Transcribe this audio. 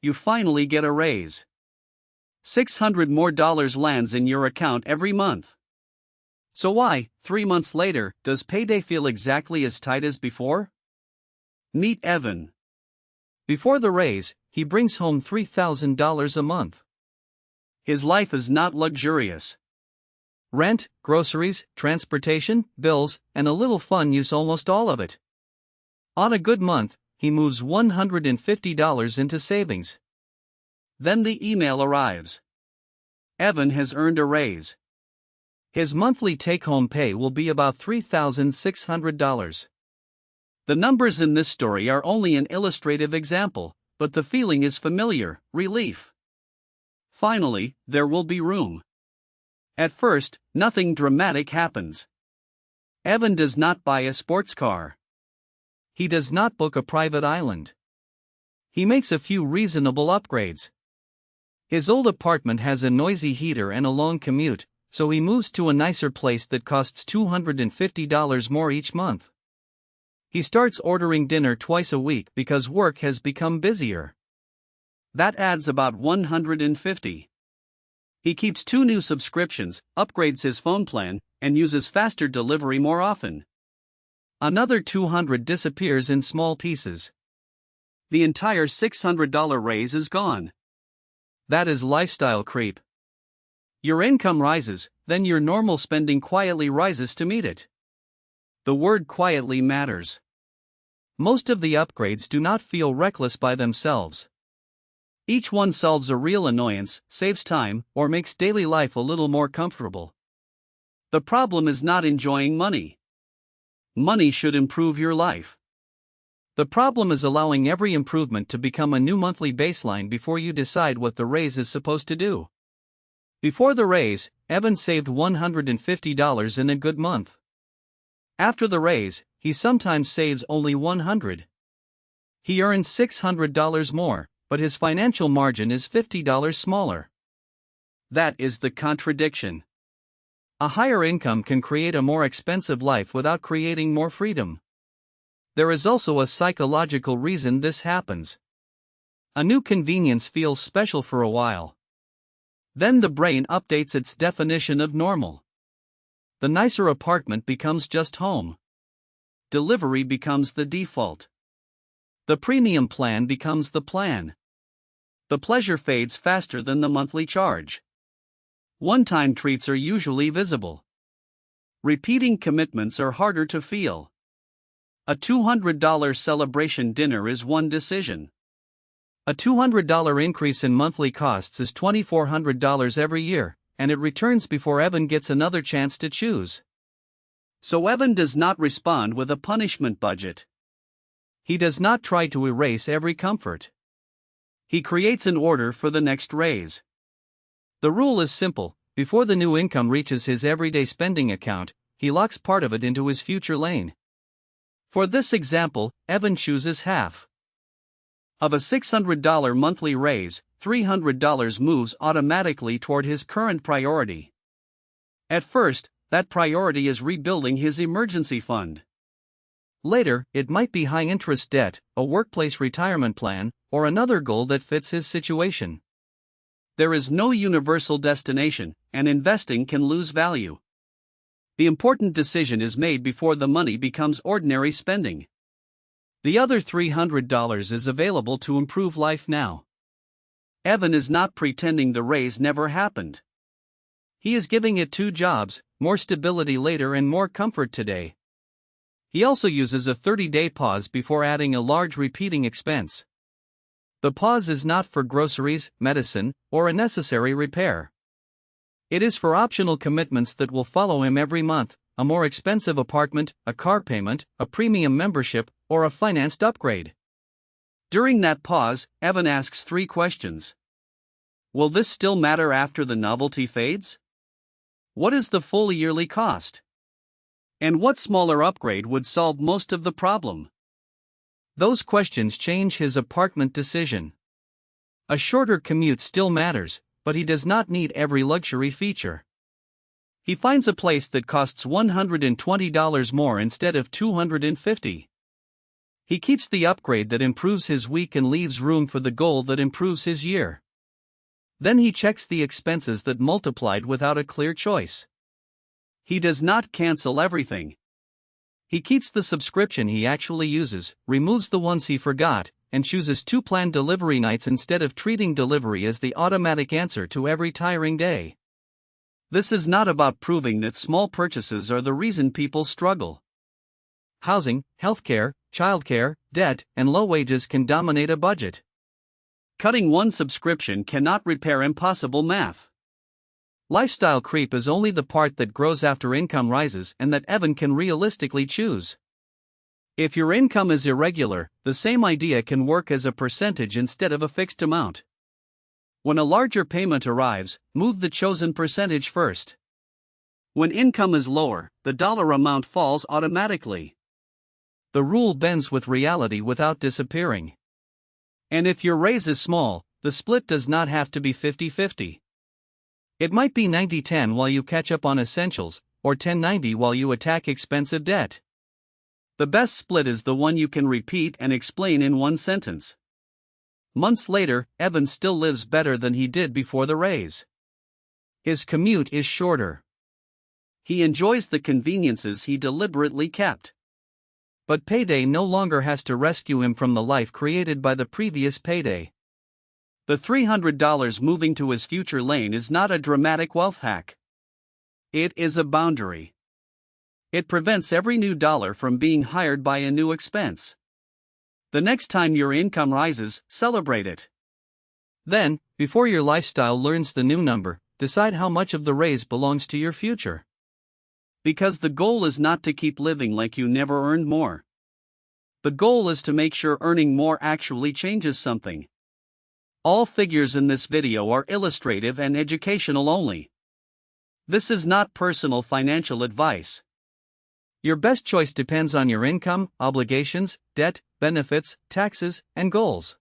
you finally get a raise. $600 more lands in your account every month. So why, 3 months later, does payday feel exactly as tight as before? Meet Evan. Before the raise, he brings home $3,000 a month. His life is not luxurious. Rent, groceries, transportation, bills, and a little fun use almost all of it. On a good month, he moves $150 into savings. Then the email arrives. Evan has earned a raise. His monthly take-home pay will be about $3,600. The numbers in this story are only an illustrative example, but the feeling is familiar: relief. Finally, there will be room. At first, nothing dramatic happens. Evan does not buy a sports car. He does not book a private island. He makes a few reasonable upgrades. His old apartment has a noisy heater and a long commute, so he moves to a nicer place that costs $250 more each month. He starts ordering dinner twice a week because work has become busier. That adds about $150. He keeps 2 new subscriptions, upgrades his phone plan, and uses faster delivery more often. Another $200 disappears in small pieces. The entire $600 raise is gone. That is lifestyle creep. Your income rises, then your normal spending quietly rises to meet it. The word quietly matters. Most of the upgrades do not feel reckless by themselves. Each one solves a real annoyance, saves time, or makes daily life a little more comfortable. The problem is not enjoying money. Money should improve your life. The problem is allowing every improvement to become a new monthly baseline before you decide what the raise is supposed to do. Before the raise, Evan saved $150 in a good month. After the raise, he sometimes saves only $100. He earns $600 more, but his financial margin is $50 smaller. That is the contradiction. A higher income can create a more expensive life without creating more freedom. There is also a psychological reason this happens. A new convenience feels special for a while. Then the brain updates its definition of normal. The nicer apartment becomes just home. Delivery becomes the default. The premium plan becomes the plan. The pleasure fades faster than the monthly charge. One-time treats are usually visible. Repeating commitments are harder to feel. A $200 celebration dinner is one decision. A $200 increase in monthly costs is $2,400 every year, and it returns before Evan gets another chance to choose. So Evan does not respond with a punishment budget. He does not try to erase every comfort. He creates an order for the next raise. The rule is simple: before the new income reaches his everyday spending account, he locks part of it into his future lane. For this example, Evan chooses half. Of a $600 monthly raise, $300 moves automatically toward his current priority. At first, that priority is rebuilding his emergency fund. Later, it might be high-interest debt, a workplace retirement plan, or another goal that fits his situation. There is no universal destination, and investing can lose value. The important decision is made before the money becomes ordinary spending. The other $300 is available to improve life now. Evan is not pretending the raise never happened. He is giving it 2 jobs, more stability later and more comfort today. He also uses a 30-day pause before adding a large repeating expense. The pause is not for groceries, medicine, or a necessary repair. It is for optional commitments that will follow him every month: a more expensive apartment, a car payment, a premium membership, or a financed upgrade. During that pause, Evan asks 3 questions. Will this still matter after the novelty fades? What is the full yearly cost? And what smaller upgrade would solve most of the problem? Those questions change his apartment decision. A shorter commute still matters, but he does not need every luxury feature. He finds a place that costs $120 more instead of $250. He keeps the upgrade that improves his week and leaves room for the goal that improves his year. Then he checks the expenses that multiplied without a clear choice. He does not cancel everything. He keeps the subscription he actually uses, removes the ones he forgot, and chooses 2 planned delivery nights instead of treating delivery as the automatic answer to every tiring day. This is not about proving that small purchases are the reason people struggle. Housing, healthcare, childcare, debt, and low wages can dominate a budget. Cutting one subscription cannot repair impossible math. Lifestyle creep is only the part that grows after income rises and that Evan can realistically choose. If your income is irregular, the same idea can work as a percentage instead of a fixed amount. When a larger payment arrives, move the chosen percentage first. When income is lower, the dollar amount falls automatically. The rule bends with reality without disappearing. And if your raise is small, the split does not have to be 50-50. It might be 90-10 while you catch up on essentials, or 10-90 while you attack expensive debt. The best split is the one you can repeat and explain in one sentence. Months later, Evan still lives better than he did before the raise. His commute is shorter. He enjoys the conveniences he deliberately kept. But payday no longer has to rescue him from the life created by the previous payday. The $300 moving to his future lane is not a dramatic wealth hack. It is a boundary. It prevents every new dollar from being hired by a new expense. The next time your income rises, celebrate it. Then, before your lifestyle learns the new number, decide how much of the raise belongs to your future. Because the goal is not to keep living like you never earned more. The goal is to make sure earning more actually changes something. All figures in this video are illustrative and educational only. This is not personal financial advice. Your best choice depends on your income, obligations, debt, benefits, taxes, and goals.